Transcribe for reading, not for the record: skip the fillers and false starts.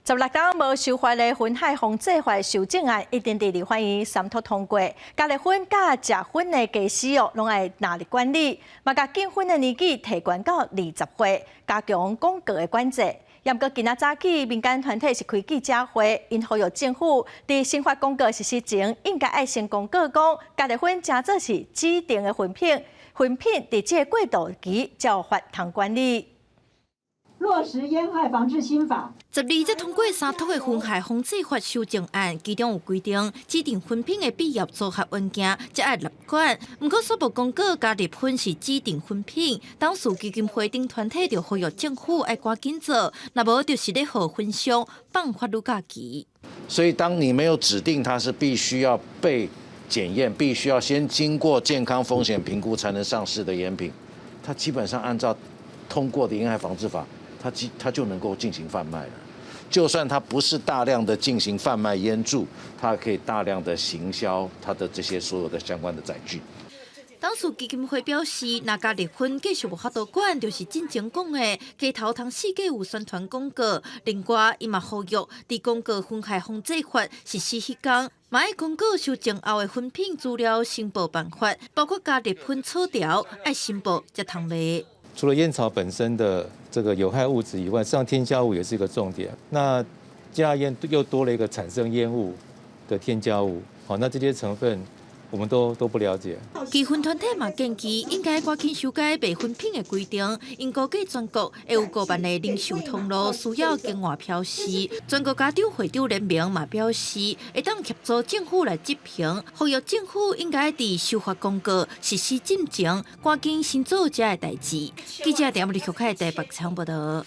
16档无受法的混害防治法修正案一定伫立法院三读通过，加热粉甲食粉的驾驶拢要纳入管理，嘛甲禁粉的年纪提悬到20岁，加强广告的管制。也毋过今仔早起，民间团体是开记者会，因呼吁政府伫新法广告实施前，应该要先公告讲，加热粉诚做是指定的粉品伫这个过渡期才有法通管理。 落实烟害防治新法12则通过三读的混害防治法修正案，其中有规定，指定粉品的必要组合文件才要立管。不过，所无公告加热粉是指定粉品，董事基金会等团体就呼吁政府要赶紧做，若无就是咧互粉商放法律假期。所以，当你没有指定它是必须要被检验，必须要先经过健康风险评估才能上市的烟品，它基本上按照通过的烟害防治法。 它就能够进行贩卖了，就算它不是大量的进行贩卖烟柱，它可以大量的行销它的这些所有的相关的载具。董事基金会表示，若加热粉继续无法度管，就是进前讲的街头通四界有宣传广告。另外，伊嘛呼吁伫广告混害防治法实施迄天，嘛要公告修正后的粉品资料申报办法，包括加热粉草条要申报才通卖。 除了烟草本身的这个有害物质以外，实际上添加物也是一个重点。那加烟又多了一个产生烟雾的添加物，好，那这些成分我们都不了解。基粉团体嘛建议应该赶紧修改卖粉品的规定，因估计全国会有过万的零售通路需要境外标示。全国家长会长联盟嘛表示，会当协助政府来执行，呼吁政府应该伫修法公告实施进前，赶紧先做这个代志。记者点入立台台北采报道。